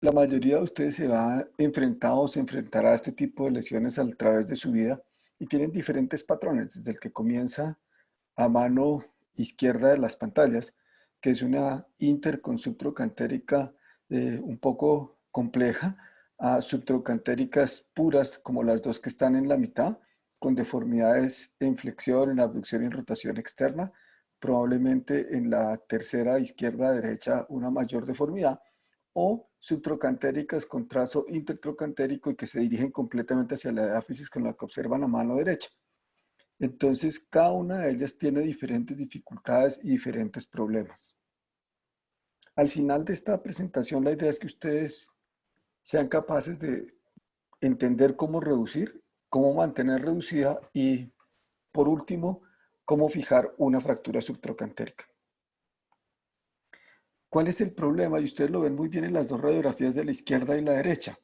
La mayoría de ustedes se va enfrentado o se enfrentará a este tipo de lesiones a través de su vida y tienen diferentes patrones, desde el que comienza a mano izquierda de las pantallas, que es una interconsubtrocantérica un poco compleja, a subtrocantéricas puras como las dos que están en la mitad, con deformidades en flexión, en abducción y en rotación externa, probablemente en la tercera izquierda-derecha una mayor deformidad, o subtrocantéricas con trazo intertrocantérico y que se dirigen completamente hacia la diáfisis con la que observan a mano derecha. Entonces, cada una de ellas tiene diferentes dificultades y diferentes problemas. Al final de esta presentación, la idea es que ustedes sean capaces de entender cómo reducir, cómo mantener reducida y, por último, cómo fijar una fractura subtrocantérica. ¿Cuál es el problema? Y ustedes lo ven muy bien en las dos radiografías de la izquierda y la derecha.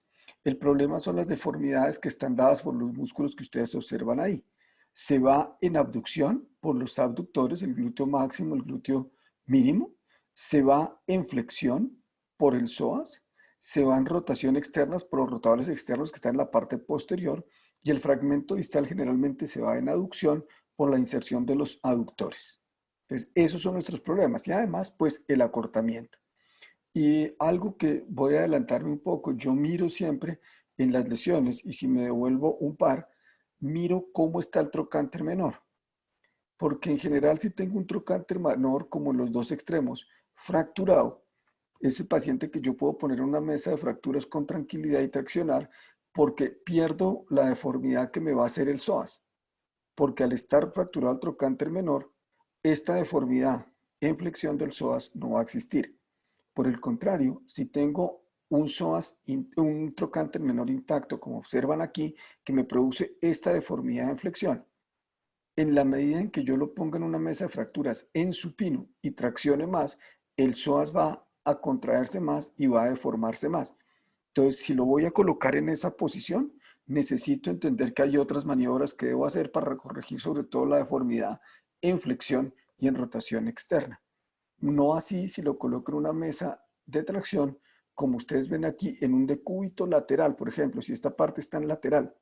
El problema son las deformidades que están dadas por los músculos que ustedes observan ahí. Se va en abducción por los abductores, el glúteo máximo, el glúteo mínimo. Se va en flexión por el psoas. Se va en rotación externas por los rotadores externos que están en la parte posterior. Y el fragmento distal generalmente se va en aducción por la inserción de los aductores. Entonces, esos son nuestros problemas. Y además, pues, el acortamiento. Y algo que voy a adelantarme un poco, yo miro siempre en las lesiones y si me devuelvo un par, miro cómo está el trocánter menor. Porque en general si tengo un trocánter menor como en los dos extremos fracturado, ese paciente que yo puedo poner en una mesa de fracturas con tranquilidad y traccionar porque pierdo la deformidad que me va a hacer el psoas. Porque al estar fracturado el trocánter menor, esta deformidad en flexión del psoas no va a existir. Por el contrario, si tengo un psoas, un trocánter menor intacto, como observan aquí, que me produce esta deformidad en flexión, en la medida en que yo lo ponga en una mesa de fracturas en supino y traccione más, el psoas va a contraerse más y va a deformarse más. Entonces, si lo voy a colocar en esa posición, necesito entender que hay otras maniobras que debo hacer para corregir sobre todo la deformidad en flexión y en rotación externa. No así si lo coloco en una mesa de tracción, como ustedes ven aquí, en un decúbito lateral, por ejemplo, si esta parte está en lateral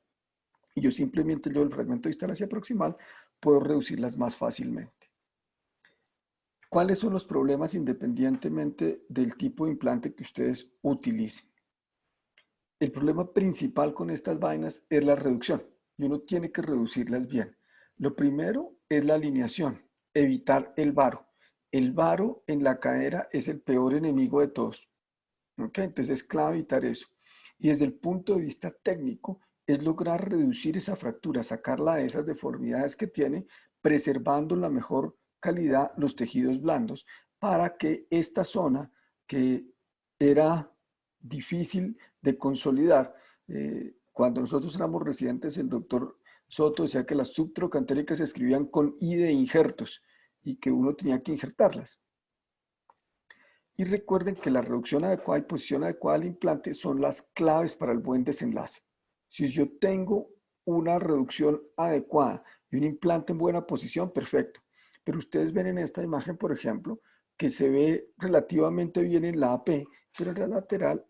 y yo simplemente llevo el fragmento distal hacia proximal, puedo reducirlas más fácilmente. ¿Cuáles son los problemas independientemente del tipo de implante que ustedes utilicen? El problema principal con estas vainas es la reducción y uno tiene que reducirlas bien. Lo primero es la alineación, evitar el varo. El varo en la cadera es el peor enemigo de todos. ¿Ok? Entonces es clave evitar eso. Y desde el punto de vista técnico, es lograr reducir esa fractura, sacarla de esas deformidades que tiene, preservando la mejor calidad los tejidos blandos, para que esta zona que era difícil de consolidar, cuando nosotros éramos residentes, el doctor Soto decía que las subtrocantéricas se escribían con I de injertos y que uno tenía que injertarlas. Y recuerden que la reducción adecuada y posición adecuada del implante son las claves para el buen desenlace. Si yo tengo una reducción adecuada y un implante en buena posición, perfecto. Pero ustedes ven en esta imagen, por ejemplo, que se ve relativamente bien en la AP, pero en la lateral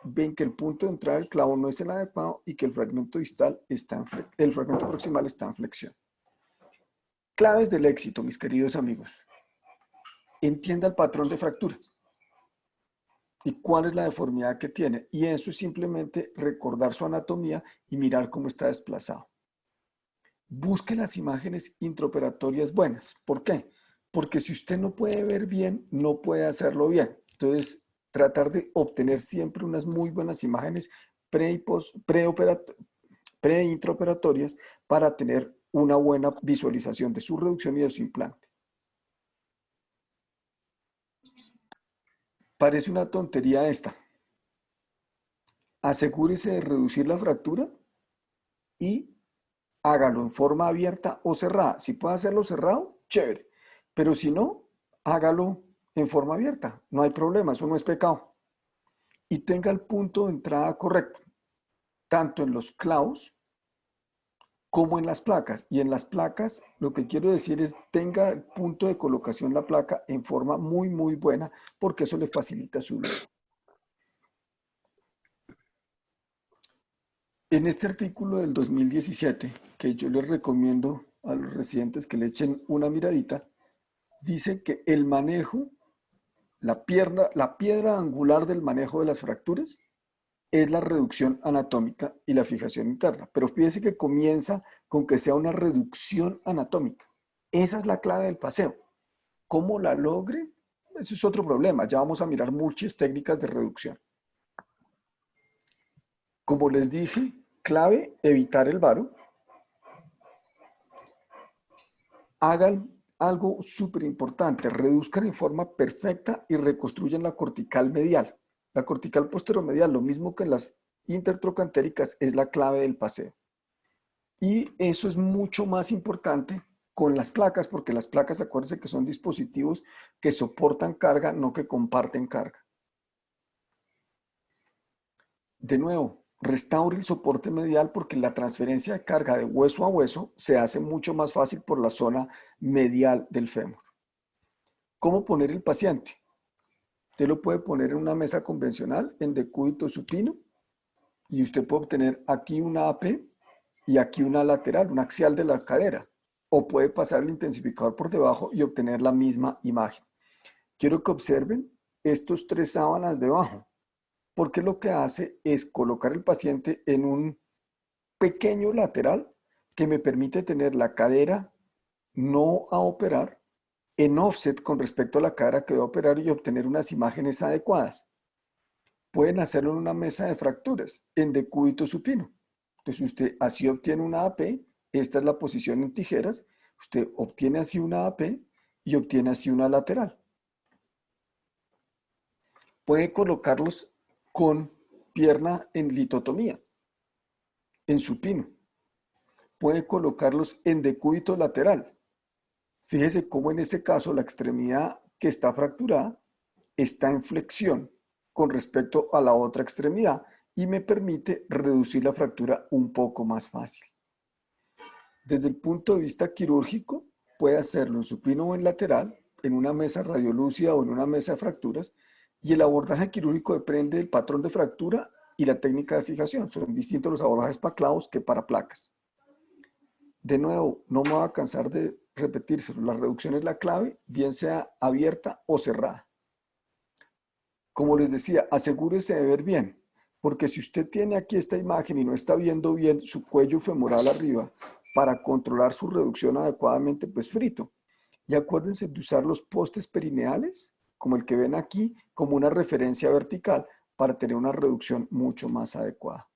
ven que el punto de entrada del clavo no es el adecuado y que el fragmento distal está el fragmento proximal está en flexión. Claves del éxito, mis queridos amigos. Entienda el patrón de fractura y cuál es la deformidad que tiene. Y eso es simplemente recordar su anatomía y mirar cómo está desplazado. Busque las imágenes intraoperatorias buenas. ¿Por qué? Porque si usted no puede ver bien, no puede hacerlo bien. Entonces, tratar de obtener siempre unas muy buenas imágenes pre-intraoperatorias para tener una buena visualización de su reducción y de su implante. Parece una tontería esta. Asegúrese de reducir la fractura y hágalo en forma abierta o cerrada. Si puede hacerlo cerrado, chévere. Pero si no, hágalo en forma abierta. No hay problema, eso no es pecado. Y tenga el punto de entrada correcto, tanto en los clavos como en las placas. Y en las placas, lo que quiero decir es tenga el punto de colocación la placa en forma muy, muy buena, porque eso le facilita su vida. En este artículo del 2017, que yo les recomiendo a los residentes que le echen una miradita, dice que el manejo, la piedra angular del manejo de las fracturas es la reducción anatómica y la fijación interna. Pero fíjese que comienza con que sea una reducción anatómica. Esa es la clave del paseo. ¿Cómo la logre? Eso es otro problema. Ya vamos a mirar muchas técnicas de reducción. Como les dije, clave, evitar el varo. Hagan algo súper importante, reduzcan en forma perfecta y reconstruyan la cortical medial. La cortical posteromedial, lo mismo que en las intertrocantéricas, es la clave del paseo. Y eso es mucho más importante con las placas, porque las placas, acuérdense que son dispositivos que soportan carga, no que comparten carga. De nuevo, restaure el soporte medial porque la transferencia de carga de hueso a hueso se hace mucho más fácil por la zona medial del fémur. ¿Cómo poner el paciente? Usted lo puede poner en una mesa convencional, en decúbito supino, y usted puede obtener aquí una AP y aquí una lateral, una axial de la cadera. O puede pasar el intensificador por debajo y obtener la misma imagen. Quiero que observen estos tres sábanas debajo, porque lo que hace es colocar el paciente en un pequeño lateral que me permite tener la cadera no a operar en offset con respecto a la cadera que voy a operar y obtener unas imágenes adecuadas. Pueden hacerlo en una mesa de fracturas, en decúbito supino. Entonces usted así obtiene una AP, esta es la posición en tijeras, usted obtiene así una AP y obtiene así una lateral. Puede colocarlos con pierna en litotomía, en supino. Puede colocarlos en decúbito lateral. Fíjese cómo en este caso la extremidad que está fracturada está en flexión con respecto a la otra extremidad y me permite reducir la fractura un poco más fácil. Desde el punto de vista quirúrgico, puede hacerlo en supino o en lateral, en una mesa radiolúcida o en una mesa de fracturas, y el abordaje quirúrgico depende del patrón de fractura y la técnica de fijación. Son distintos los abordajes para clavos que para placas. De nuevo, no me voy a cansar de repetírselo. La reducción es la clave, bien sea abierta o cerrada. Como les decía, asegúrese de ver bien, porque si usted tiene aquí esta imagen y no está viendo bien su cuello femoral arriba para controlar su reducción adecuadamente, pues frito. Y acuérdense de usar los postes perineales, como el que ven aquí, como una referencia vertical para tener una reducción mucho más adecuada.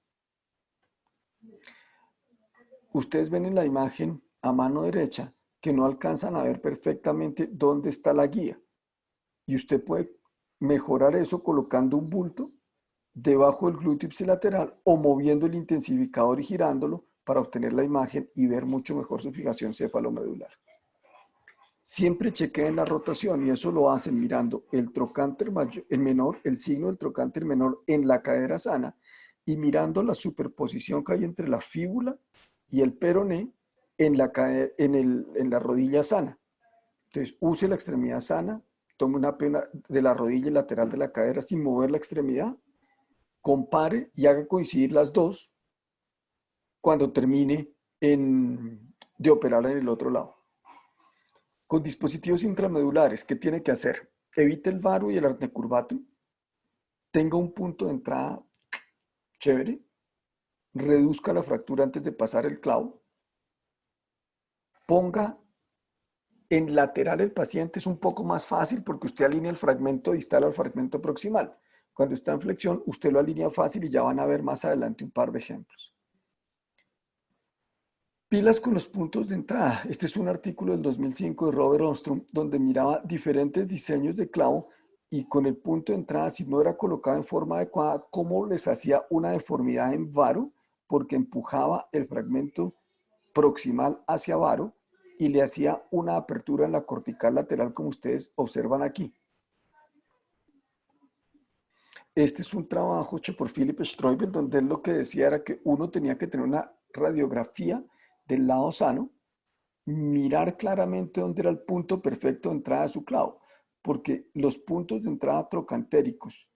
Ustedes ven en la imagen a mano derecha que no alcanzan a ver perfectamente dónde está la guía. Y usted puede mejorar eso colocando un bulto debajo del glúteo ipsilateral o moviendo el intensificador y girándolo para obtener la imagen y ver mucho mejor su fijación cefalomedular. Siempre chequeen la rotación y eso lo hacen mirando el trocánter mayor, el menor, el signo del trocánter menor en la cadera sana y mirando la superposición que hay entre la fíbula y el peroné en la rodilla sana. Entonces, use la extremidad sana, tome una pena de la rodilla lateral de la cadera sin mover la extremidad, compare y haga coincidir las dos cuando termine de operar en el otro lado. Con dispositivos intramedulares, ¿qué tiene que hacer? Evite el varo y el artecurvatum, tenga un punto de entrada chévere, reduzca la fractura antes de pasar el clavo, ponga en lateral el paciente, es un poco más fácil porque usted alinea el fragmento distal al fragmento proximal. Cuando está en flexión, usted lo alinea fácil y ya van a ver más adelante un par de ejemplos. Pilas con los puntos de entrada. Este es un artículo del 2005 de Robert Ostrom, donde miraba diferentes diseños de clavo y con el punto de entrada, si no era colocado en forma adecuada, cómo les hacía una deformidad en varo, porque empujaba el fragmento proximal hacia varo y le hacía una apertura en la cortical lateral, como ustedes observan aquí. Este es un trabajo hecho por Philip Streubel, donde él lo que decía era que uno tenía que tener una radiografía del lado sano, mirar claramente dónde era el punto perfecto de entrada de su clavo, porque los puntos de entrada trocantéricos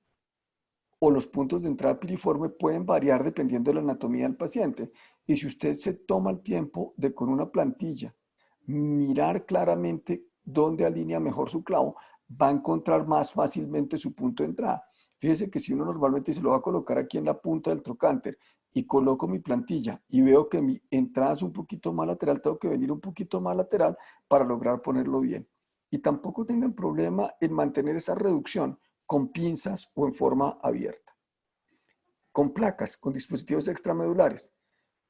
o los puntos de entrada piriforme pueden variar dependiendo de la anatomía del paciente. Y si usted se toma el tiempo de con una plantilla mirar claramente dónde alinea mejor su clavo, va a encontrar más fácilmente su punto de entrada. Fíjese que si uno normalmente se lo va a colocar aquí en la punta del trocánter y coloco mi plantilla y veo que mi entrada es un poquito más lateral, tengo que venir un poquito más lateral para lograr ponerlo bien. Y tampoco tengan problema en mantener esa reducción con pinzas o en forma abierta. Con placas, con dispositivos extramedulares,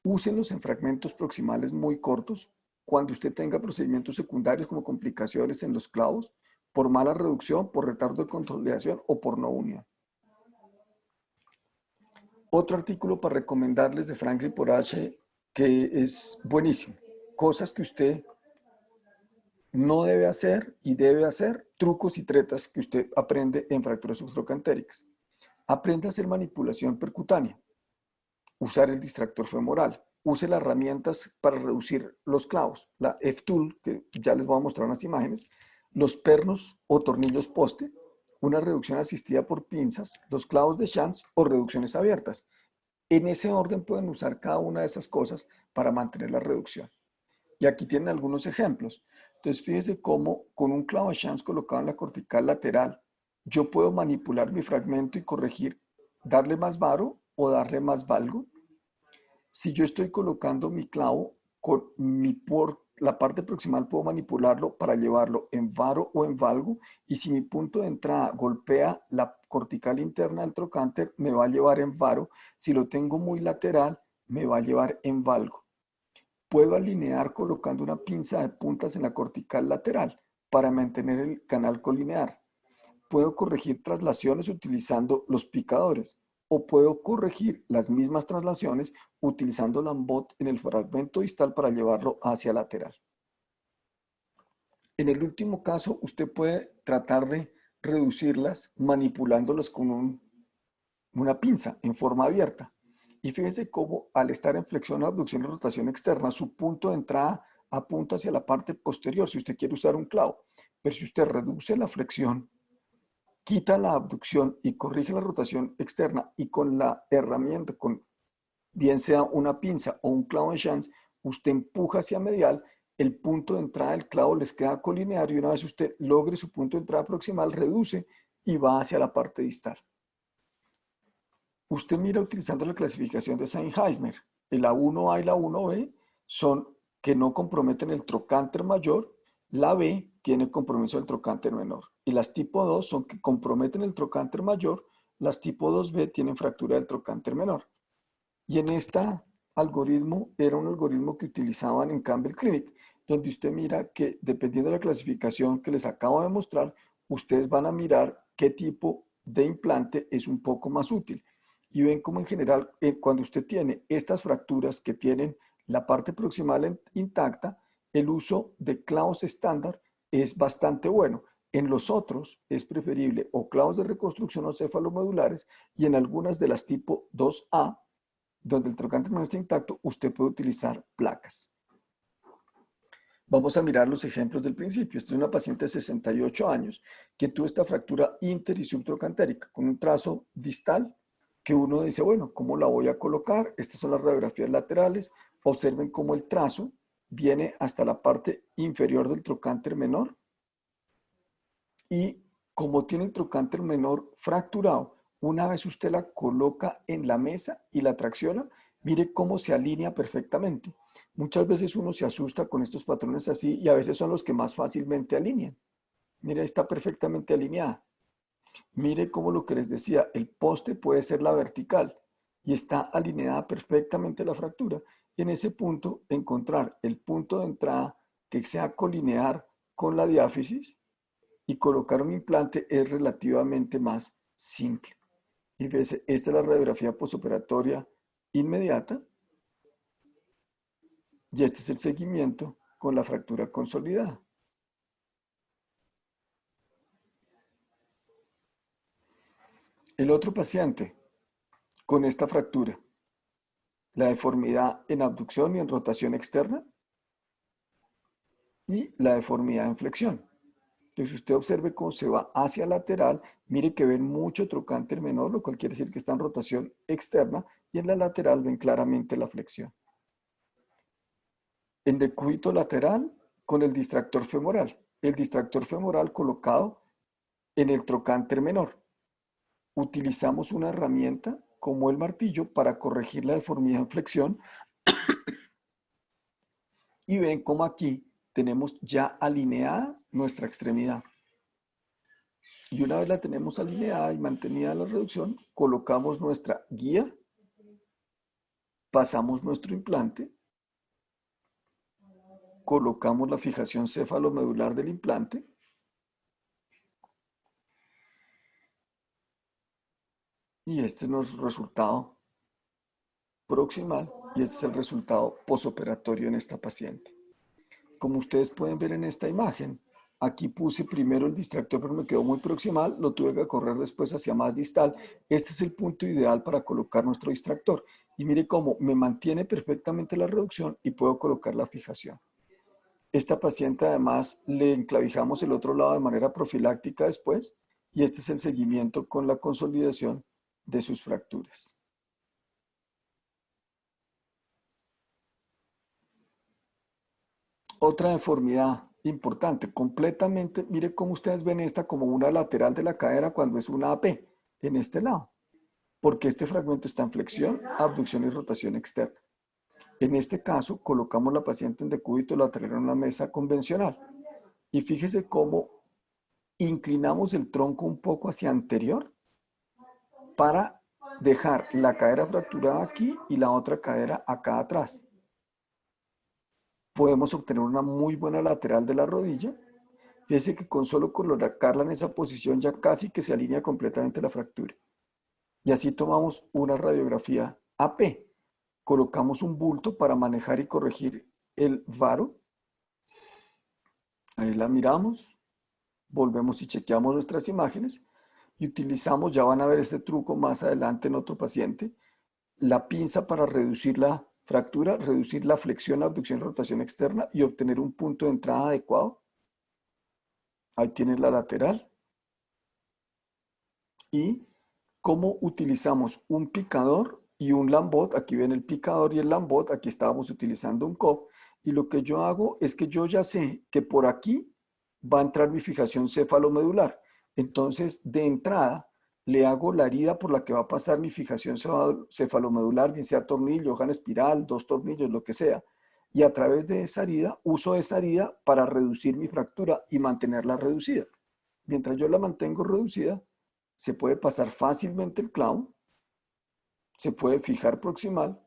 úsenlos en fragmentos proximales muy cortos cuando usted tenga procedimientos secundarios como complicaciones en los clavos, por mala reducción, por retardo de consolidación o por no unión. Otro artículo para recomendarles de Franklin Porache que es buenísimo. Cosas que usted no debe hacer y debe hacer, trucos y tretas que usted aprende en fracturas subtrocantéricas. Aprende a hacer manipulación percutánea, usar el distractor femoral, use las herramientas para reducir los clavos, la F-Tool, que ya les voy a mostrar unas imágenes, los pernos o tornillos poste, una reducción asistida por pinzas, los clavos de Chance o reducciones abiertas. En ese orden pueden usar cada una de esas cosas para mantener la reducción. Y aquí tienen algunos ejemplos. Entonces, fíjense cómo con un clavo de Chance colocado en la cortical lateral, yo puedo manipular mi fragmento y corregir, darle más varo o darle más valgo. Si yo estoy colocando mi clavo con la parte proximal, puedo manipularlo para llevarlo en varo o en valgo. Y si mi punto de entrada golpea la cortical interna del trocánter, me va a llevar en varo. Si lo tengo muy lateral, me va a llevar en valgo. Puedo alinear colocando una pinza de puntas en la cortical lateral para mantener el canal colinear. Puedo corregir traslaciones utilizando los picadores o puedo corregir las mismas traslaciones utilizando Lambot en el fragmento distal para llevarlo hacia lateral. En el último caso, usted puede tratar de reducirlas manipulándolas con una pinza en forma abierta. Y fíjense cómo al estar en flexión, abducción y rotación externa, su punto de entrada apunta hacia la parte posterior si usted quiere usar un clavo. Pero si usted reduce la flexión, quita la abducción y corrige la rotación externa y con la herramienta, con bien sea una pinza o un clavo de Chance, usted empuja hacia medial, el punto de entrada del clavo les queda colinear y una vez usted logre su punto de entrada proximal, reduce y va hacia la parte distal. Usted mira utilizando la clasificación de Sennheiser, la 1A y la 1B son que no comprometen el trocánter mayor, la B tiene compromiso del trocánter menor y las tipo 2 son que comprometen el trocánter mayor, las tipo 2B tienen fractura del trocánter menor. Y en este algoritmo era un algoritmo que utilizaban en Campbell Clinic, donde usted mira que dependiendo de la clasificación que les acabo de mostrar, ustedes van a mirar qué tipo de implante es un poco más útil. Y ven como en general, cuando usted tiene estas fracturas que tienen la parte proximal intacta, el uso de clavos estándar es bastante bueno. En los otros es preferible o clavos de reconstrucción o cefalomodulares y en algunas de las tipo 2A, donde el trocánter no está intacto, usted puede utilizar placas. Vamos a mirar los ejemplos del principio. Esta es una paciente de 68 años que tuvo esta fractura inter y subtrocantérica con un trazo distal que uno dice, bueno, ¿cómo la voy a colocar? Estas son las radiografías laterales. Observen cómo el trazo viene hasta la parte inferior del trocánter menor y como tiene el trocánter menor fracturado, una vez usted la coloca en la mesa y la tracciona, mire cómo se alinea perfectamente. Muchas veces uno se asusta con estos patrones así y a veces son los que más fácilmente alinean. Mire, está perfectamente alineada. Mire cómo lo que les decía, el poste puede ser la vertical y está alineada perfectamente la fractura. Y en ese punto, encontrar el punto de entrada que sea colinear con la diáfisis y colocar un implante es relativamente más simple. Y fíjese, esta es la radiografía postoperatoria inmediata y este es el seguimiento con la fractura consolidada. El otro paciente con esta fractura, la deformidad en abducción y en rotación externa y la deformidad en flexión. Entonces usted observe cómo se va hacia lateral, mire que ven mucho trocánter menor, lo cual quiere decir que está en rotación externa, y en la lateral ven claramente la flexión. En decúbito lateral con el distractor femoral. El distractor femoral colocado en el trocánter menor. Utilizamos una herramienta como el martillo para corregir la deformidad en flexión y ven cómo aquí tenemos ya alineada nuestra extremidad. Y una vez la tenemos alineada y mantenida la reducción, colocamos nuestra guía, pasamos nuestro implante, colocamos la fijación cefalomedular del implante y este es nuestro resultado proximal y este es el resultado posoperatorio en esta paciente. Como ustedes pueden ver en esta imagen, aquí puse primero el distractor, pero me quedó muy proximal, lo tuve que correr después hacia más distal. Este es el punto ideal para colocar nuestro distractor. Y mire cómo me mantiene perfectamente la reducción y puedo colocar la fijación. Esta paciente además le enclavijamos el otro lado de manera profiláctica después y este es el seguimiento con la consolidación de sus fracturas. Otra deformidad importante, completamente, mire cómo ustedes ven esta como una lateral de la cadera cuando es una AP en este lado, porque este fragmento está en flexión, abducción y rotación externa. En este caso, colocamos la paciente en decúbito lateral en una mesa convencional y fíjese cómo inclinamos el tronco un poco hacia anterior para dejar la cadera fracturada aquí y la otra cadera acá atrás. Podemos obtener una muy buena lateral de la rodilla. Fíjese que con solo colocarla en esa posición ya casi que se alinea completamente la fractura. Y así tomamos una radiografía AP. Colocamos un bulto para manejar y corregir el varo. Ahí la miramos. Volvemos y chequeamos nuestras imágenes. Y utilizamos, ya van a ver este truco más adelante en otro paciente, la pinza para reducir la fractura, reducir la flexión, abducción, rotación externa y obtener un punto de entrada adecuado. Ahí tienen la lateral. Y cómo utilizamos un picador y un lambot. Aquí ven el picador y el lambot. Aquí estábamos utilizando un COP. Y lo que yo hago es que yo ya sé que por aquí va a entrar mi fijación cefalomedular. Entonces, de entrada, le hago la herida por la que va a pasar mi fijación cefalomedular, bien sea tornillo, hoja en espiral, 2 tornillos, lo que sea. Y a través de esa herida, uso esa herida para reducir mi fractura y mantenerla reducida. Mientras yo la mantengo reducida, se puede pasar fácilmente el clavo, se puede fijar proximal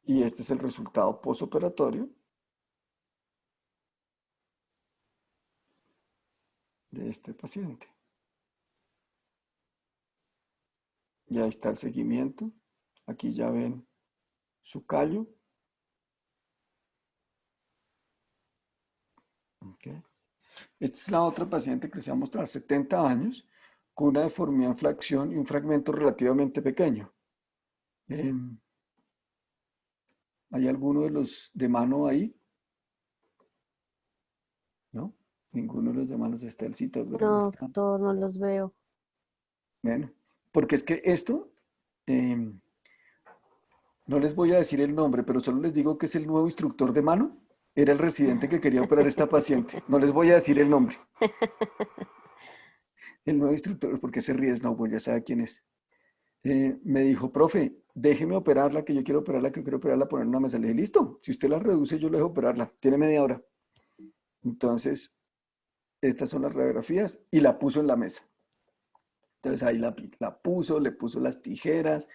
y este es el resultado postoperatorio de este paciente. Ya está el seguimiento. Aquí ya ven su callo. Okay. Esta es la otra paciente que les voy a mostrar, 70 años, con una deformidad en flexión y un fragmento relativamente pequeño. ¿Hay alguno de los de mano ahí? ¿No? Ninguno de los de manos está el citado, pero no No, está. doctor, no los veo. Bueno, porque es que esto, no les voy a decir el nombre, pero solo les digo que es el nuevo instructor de mano. Era el residente que quería operar a esta paciente. No les voy a decir el nombre. El nuevo instructor, porque se ríe Snowball, ya sabe quién es. Me dijo, profe, déjeme operarla, que yo quiero operarla, que quiero operarla, poner una mesa. Le dije, listo, si usted la reduce, yo le dejo operarla. Tiene media hora. Entonces, estas son las radiografías y la puso en la mesa. Entonces ahí la puso, le puso las tijeras,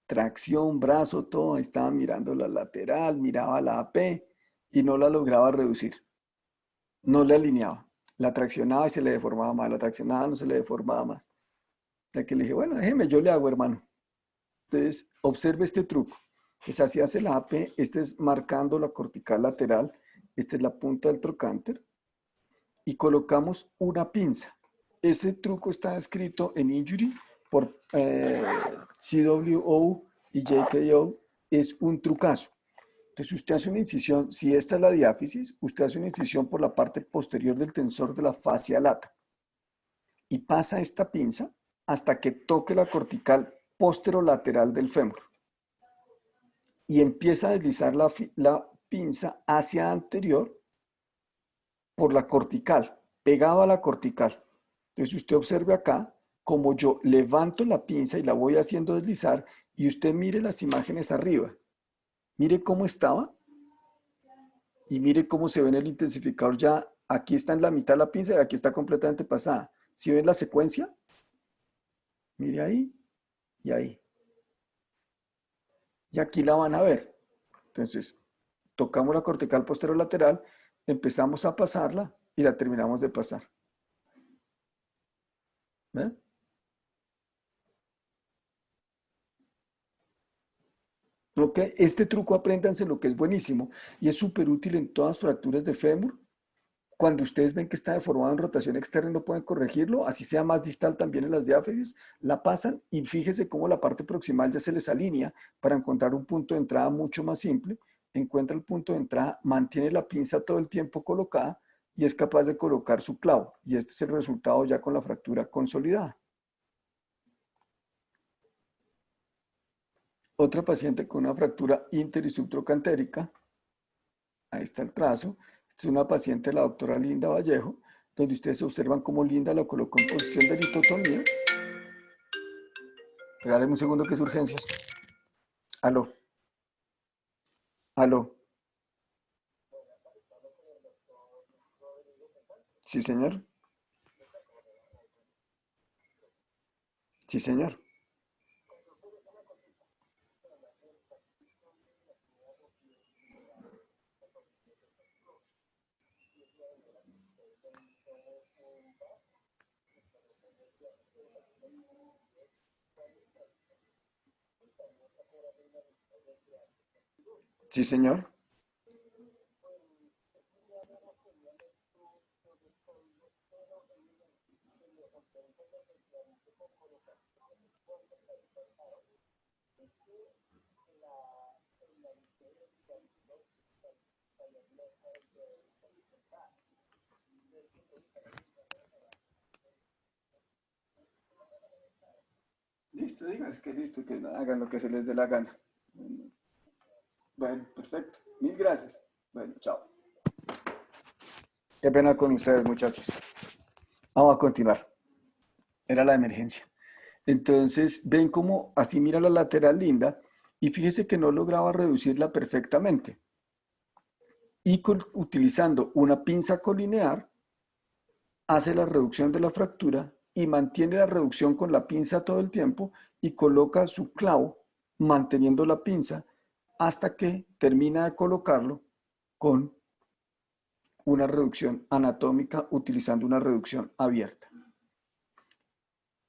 tracción, brazo, todo. Ahí estaba mirando la lateral, miraba la AP y no la lograba reducir. No le alineaba. La traccionaba y se le deformaba más. La traccionaba, no se le deformaba más. La que le dije, bueno, déjeme, yo le hago, hermano. Entonces, observe este truco. Pues así hace la AP. Este es marcando la cortical lateral. Esta es la punta del trocánter. Y colocamos una pinza. Ese truco está escrito en Injury por CWO y JKO. Es un trucazo. Entonces usted hace una incisión, si esta es la diáfisis, usted hace una incisión por la parte posterior del tensor de la fascia lata y pasa esta pinza hasta que toque la cortical posterolateral del fémur y empieza a deslizar la pinza hacia anterior por la cortical, pegado a la cortical. Entonces usted observe acá como yo levanto la pinza y la voy haciendo deslizar y usted mire las imágenes arriba. Mire cómo estaba y mire cómo se ve en el intensificador ya. Aquí está en la mitad de la pinza y aquí está completamente pasada. ¿Sí ven la secuencia? Mire ahí y ahí. Y aquí la van a ver. Entonces, tocamos la cortical posterolateral, empezamos a pasarla y la terminamos de pasar. ¿Ven? Ok, este truco apréndanse lo que es buenísimo y es súper útil en todas fracturas de fémur. Cuando ustedes ven que está deformado en rotación externa y no pueden corregirlo, así sea más distal también en las diáfisis, la pasan y fíjese cómo la parte proximal ya se les alinea para encontrar un punto de entrada mucho más simple. Encuentra el punto de entrada, mantiene la pinza todo el tiempo colocada y es capaz de colocar su clavo. Y este es el resultado ya con la fractura consolidada. Otra paciente con una fractura inter y subtrocantérica. Ahí está el trazo. Esta es una paciente de la doctora Linda Vallejo, donde ustedes observan cómo Linda lo colocó en posición de litotomía. Regáleme un segundo que es urgencias. Aló, aló. Sí, señor. Sí, señor. Sí, señor. Listo, digan, es que listo, que hagan lo que se les dé la gana. Bueno, perfecto. Mil gracias. Bueno, chao. Qué pena con ustedes, muchachos. Vamos a continuar. Era la emergencia. Entonces, ven cómo así mira la lateral Linda y fíjese que no lograba reducirla perfectamente. Y utilizando una pinza colinear, hace la reducción de la fractura y mantiene la reducción con la pinza todo el tiempo y coloca su clavo manteniendo la pinza hasta que termina de colocarlo con una reducción anatómica utilizando una reducción abierta.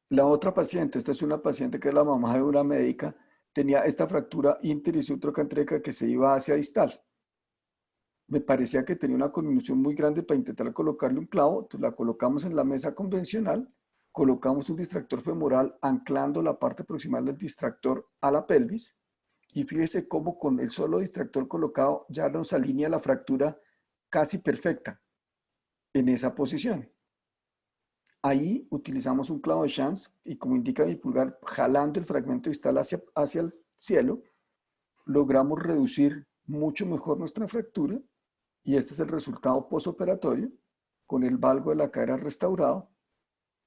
La otra paciente, esta es una paciente que es la mamá de una médica, tenía esta fractura inter y subtrocantérica que se iba hacia distal. Me parecía que tenía una conminución muy grande para intentar colocarle un clavo, entonces la colocamos en la mesa convencional, colocamos un distractor femoral anclando la parte proximal del distractor a la pelvis y fíjese cómo con el solo distractor colocado ya nos alinea la fractura casi perfecta en esa posición. Ahí utilizamos un clavo de Chance y como indica mi pulgar, jalando el fragmento distal hacia el cielo, logramos reducir mucho mejor nuestra fractura y este es el resultado posoperatorio con el valgo de la cadera restaurado,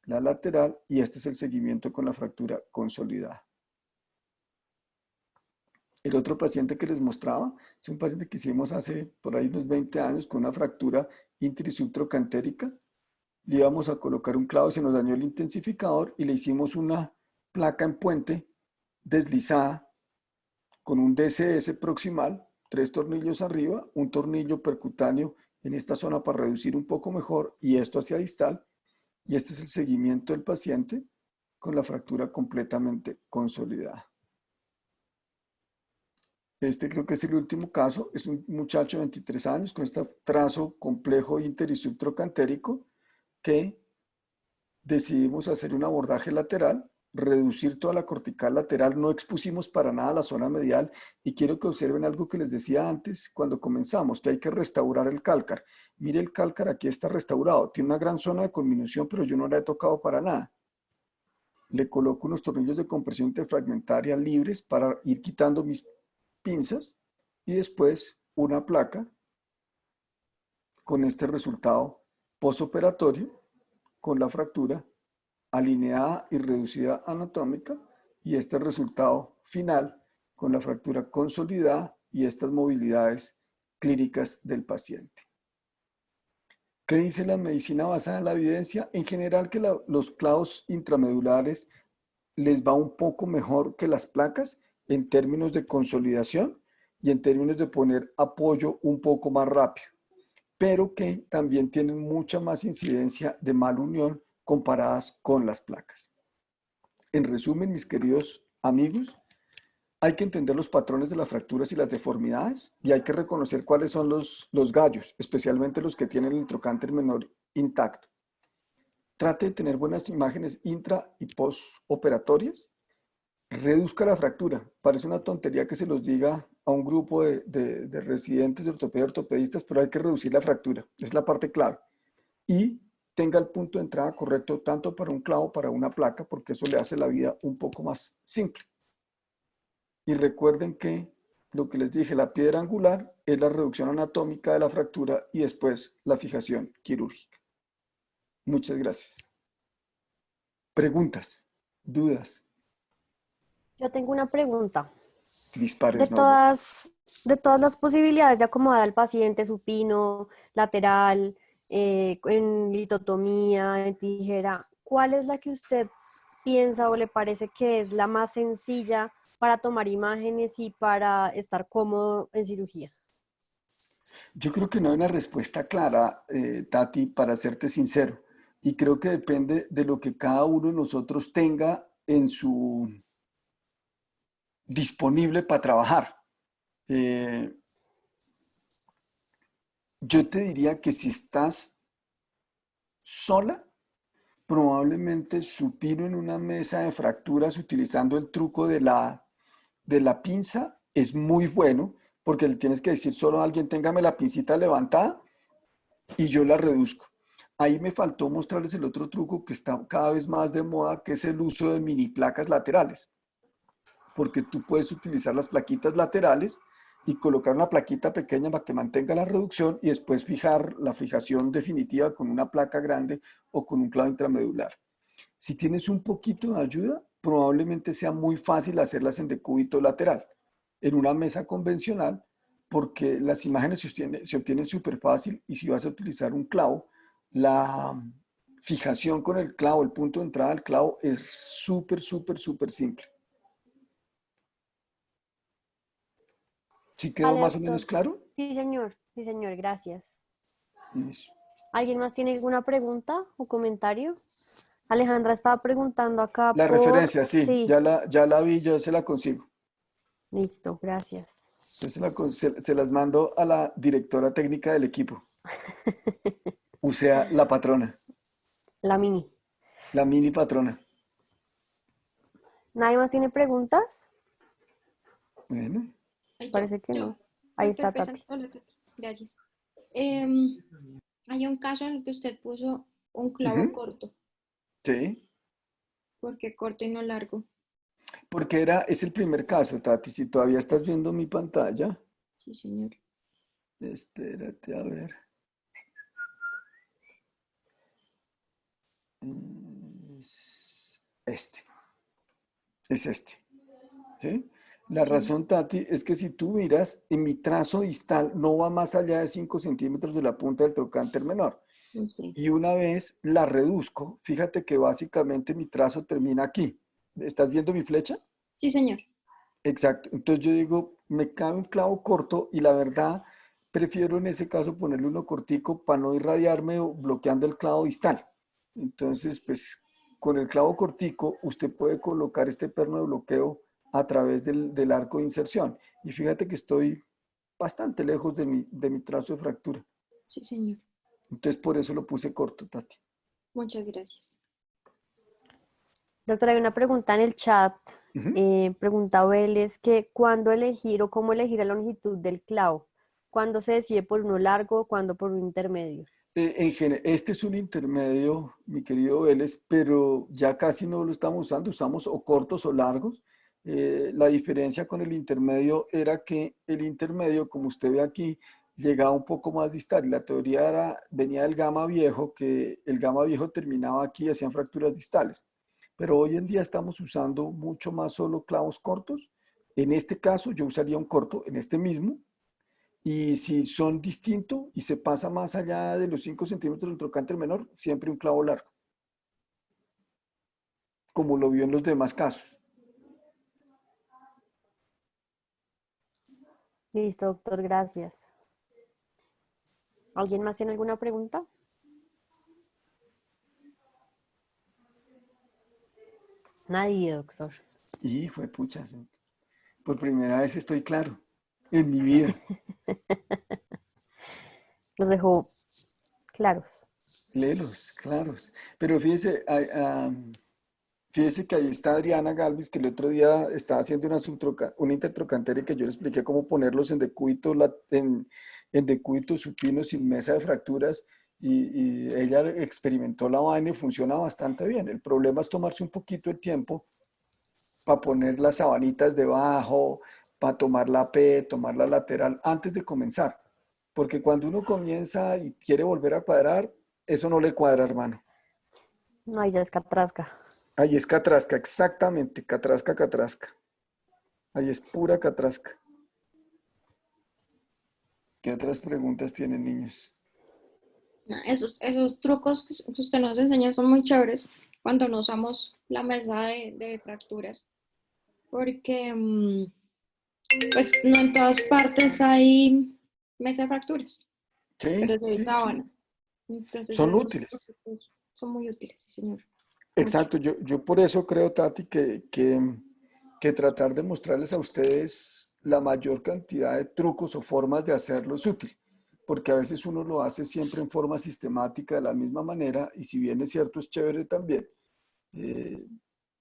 la lateral y este es el seguimiento con la fractura consolidada. El otro paciente que les mostraba es un paciente que hicimos hace por ahí unos 20 años con una fractura inter y subtrocantérica. Le íbamos a colocar un clavo, se nos dañó el intensificador y le hicimos una placa en puente deslizada con un DCS proximal, 3 tornillos arriba, un tornillo percutáneo en esta zona para reducir un poco mejor y esto hacia distal. Y este es el seguimiento del paciente con la fractura completamente consolidada. Este creo que es el último caso, es un muchacho de 23 años con este trazo complejo inter y subtrocantérico que decidimos hacer un abordaje lateral reducir toda la cortical lateral, no expusimos para nada la zona medial y quiero que observen algo que les decía antes cuando comenzamos, que hay que restaurar el cálcar. Mire el cálcar aquí está restaurado, tiene una gran zona de conminución, pero yo no la he tocado para nada. Le coloco unos tornillos de compresión interfragmentaria libres para ir quitando mis pinzas y después una placa con este resultado posoperatorio con la fractura alineada y reducida anatómica y este resultado final con la fractura consolidada y estas movilidades clínicas del paciente. ¿Qué dice la medicina basada en la evidencia? En general que los clavos intramedulares les va un poco mejor que las placas en términos de consolidación y en términos de poner apoyo un poco más rápido, pero que también tienen mucha más incidencia de malunión comparadas con las placas. En resumen, mis queridos amigos, hay que entender los patrones de las fracturas y las deformidades y hay que reconocer cuáles son los gallos, especialmente los que tienen el trocánter menor intacto. Trate de tener buenas imágenes intra y postoperatorias. Reduzca la fractura. Parece una tontería que se los diga a un grupo de residentes de ortopedia ortopedistas, pero hay que reducir la fractura. Es la parte clave. Y tenga el punto de entrada correcto tanto para un clavo, para una placa, porque eso le hace la vida un poco más simple. Y recuerden que lo que les dije, la piedra angular es la reducción anatómica de la fractura y después la fijación quirúrgica. Muchas gracias. Preguntas, dudas, Yo tengo una pregunta. De dispares, Norma. todas, de todas las posibilidades de acomodar al paciente supino, lateral, en litotomía, en tijera, ¿cuál es la que usted piensa o le parece que es la más sencilla para tomar imágenes y para estar cómodo en cirugía? Yo creo que no hay una respuesta clara, Tati, para serte sincero. Y creo que depende de lo que cada uno de nosotros tenga en su disponible para trabajar. Eh, yo te diría que si estás sola, probablemente supino en una mesa de fracturas utilizando el truco de la pinza es muy bueno porque le tienes que decir solo a alguien, téngame la pincita levantada y yo la reduzco. Ahí me faltó mostrarles el otro truco que está cada vez más de moda, que es el uso de mini placas laterales, porque tú puedes utilizar las plaquitas laterales y colocar una plaquita pequeña para que mantenga la reducción y después fijar la fijación definitiva con una placa grande o con un clavo intramedular. Si tienes un poquito de ayuda, probablemente sea muy fácil hacerlas en decúbito lateral, en una mesa convencional, porque las imágenes se obtienen súper fácil y si vas a utilizar un clavo, la fijación con el clavo, el punto de entrada del clavo es súper, súper, súper simple. ¿Sí quedó Vale, más o menos doctor. claro? Sí, señor, gracias. Eso. ¿Alguien más tiene alguna pregunta o comentario? Alejandra estaba preguntando acá La por... referencia, sí, Sí, ya la vi, yo se la consigo. listo, gracias. Yo se las mando a la directora técnica del equipo, o sea, la patrona, La mini. la mini patrona. ¿Nadie más tiene preguntas? Bueno, Ay, Parece que yo. no. Ahí Doctor está Pesán, Tati. hola, Tati. Gracias. Em, Hay un caso en el que usted puso un clavo ujú, corto. sí, ¿Por qué corto y no largo? porque es el primer caso, Tati. Si todavía estás viendo mi pantalla, Sí, señor. espérate a ver. Este, es este. ¿Sí? Sí, La señor. razón, Tati, es que si tú miras, en mi trazo distal no va más allá de 5 centímetros de la punta del trocánter menor. Ok. Y una vez la reduzco, fíjate que básicamente mi trazo termina aquí. ¿Estás viendo mi flecha? Sí, señor. Exacto. Entonces yo digo, me cabe un clavo corto y la verdad prefiero en ese caso ponerle uno cortico para no irradiarme o bloqueando el clavo distal. Entonces, pues con el clavo cortico usted puede colocar este perno de bloqueo a través del arco de inserción. Y fíjate que estoy bastante lejos de mi trazo de fractura. Sí, señor. Entonces por eso lo puse corto, Tati. Muchas gracias. Doctora, hay una pregunta en el chat. Ujú. Pregunta Vélez que cuándo elegir o cómo elegir la longitud del clavo. ¿Cuándo se decide por uno largo o cuándo por un intermedio? Este es un intermedio, mi querido Vélez, pero ya casi no lo estamos usando, usamos o cortos o largos. La diferencia con el intermedio era que el intermedio, como usted ve aquí, llegaba un poco más distal. Y la teoría era, venía del gamma viejo, que el gamma viejo terminaba aquí y hacían fracturas distales. Pero hoy en día estamos usando mucho más solo clavos cortos. En este caso, yo usaría un corto, en este mismo, y si son distintos y se pasa más allá de los 5 centímetros del trocánter menor, siempre un clavo largo, como lo vio en los demás casos. Listo, doctor, gracias. ¿Alguien más tiene alguna pregunta? Nadie, doctor. Y fue pucha, sí. Por primera vez estoy claro en mi vida. Los dejó claros. Léelos, claros. Pero fíjese, fíjese que ahí está Adriana Galvis, que el otro día estaba haciendo una intertrocantera y que yo le expliqué cómo ponerlos en decúbito, en decúbito supino sin mesa de fracturas y ella experimentó la vaina y funciona bastante bien. El problema es tomarse un poquito de tiempo para poner las sabanitas debajo, para tomar la P, tomar la lateral antes de comenzar. Porque cuando uno comienza y quiere volver a cuadrar, eso no le cuadra, hermano. No, ya es catrasca. Ahí es catrasca, exactamente, catrasca, catrasca. Ahí es pura catrasca. ¿Qué otras preguntas tienen, niños? Esos trucos que usted nos enseña son muy chéveres cuando no usamos la mesa de fracturas, porque pues no en todas partes hay mesa de fracturas, pero Sí, sí hay sí, sí. sábanas. Entonces Son esos útiles. trucos son muy útiles, sí, señor. Mucho. Exacto, yo por eso creo, Tati, que tratar de mostrarles a ustedes la mayor cantidad de trucos o formas de hacerlo es útil, porque a veces uno lo hace siempre en forma sistemática de la misma manera y si bien es cierto es chévere también, eh,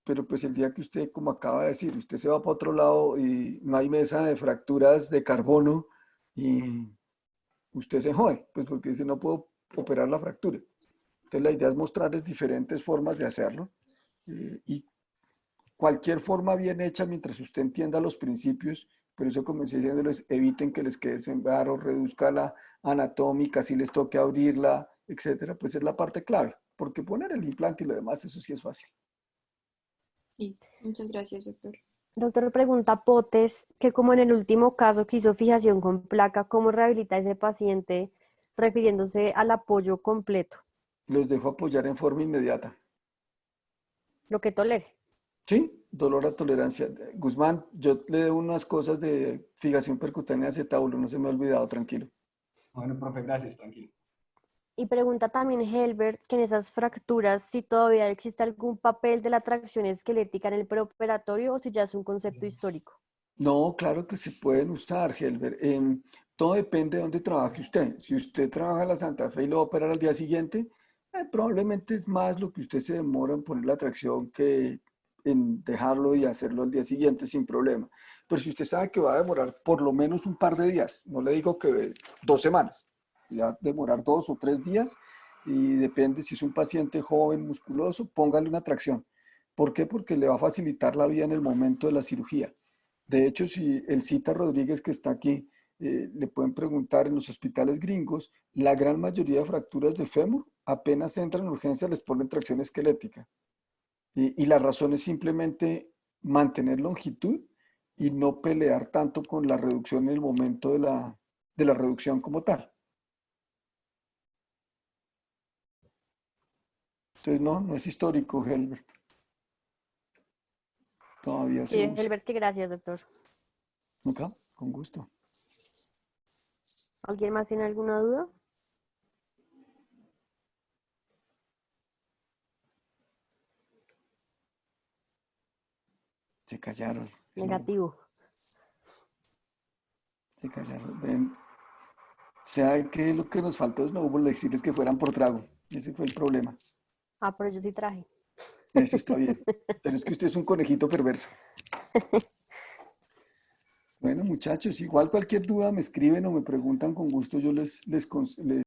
pero pues el día que usted, como acaba de decir, usted se va para otro lado y no hay mesa de fracturas de carbono y usted se jode, pues porque dice no puedo operar la fractura. Entonces la idea es mostrarles diferentes formas de hacerlo y cualquier forma bien hecha mientras usted entienda los principios, por eso comencé diciéndoles, eviten que les quede sembrado, reduzca la anatómica, si les toque abrirla, etcétera, pues es la parte clave, porque poner el implante y lo demás, eso sí es fácil. Sí, muchas gracias, doctor. Doctor, pregunta Potes que como en el último caso que hizo fijación con placa, ¿cómo rehabilita a ese paciente refiriéndose al apoyo completo, Los dejo apoyar en forma inmediata. lo que tolere? ¿Sí? Dolor a tolerancia. Guzmán, yo le doy unas cosas de fijación percutánea de acetábulo, no se me ha olvidado, tranquilo. Bueno, profe, gracias, tranquilo. Y pregunta también Helbert que en esas fracturas si todavía existe algún papel de la tracción esquelética en el preoperatorio o si ya es un concepto histórico. No, claro que se pueden usar, Helber. Todo depende de dónde trabaje usted. Si usted trabaja en la Santa Fe y lo va a operar al día siguiente, probablemente es más lo que usted se demora en poner la tracción que en dejarlo y hacerlo al día siguiente sin problema. Pero si usted sabe que va a demorar por lo menos un par de días, no le digo que 2 semanas, va a demorar 2 o 3 días y depende si es un paciente joven, musculoso, póngale una tracción. ¿Por qué? Porque le va a facilitar la vida en el momento de la cirugía. De hecho, si el Cita Rodríguez que está aquí, le pueden preguntar en los hospitales gringos, la gran mayoría de fracturas de fémur apenas entran en urgencia les ponen tracción esquelética. Y la razón es simplemente mantener longitud y no pelear tanto con la reducción en el momento de la reducción como tal. Entonces, no, no es histórico, Helbert. Todavía Sí, se usa. Helbert, que gracias, doctor. ¿Ok? Con gusto. ¿Alguien más tiene alguna duda? Se callaron. No, Negativo. se callaron. Ven, sea que lo que nos faltó es no hubo decirles que fueran por trago. Ese fue el problema. Ah, pero yo sí traje. Eso está bien. Pero es que usted es un conejito perverso. Bueno, muchachos, igual cualquier duda me escriben o me preguntan con gusto, yo les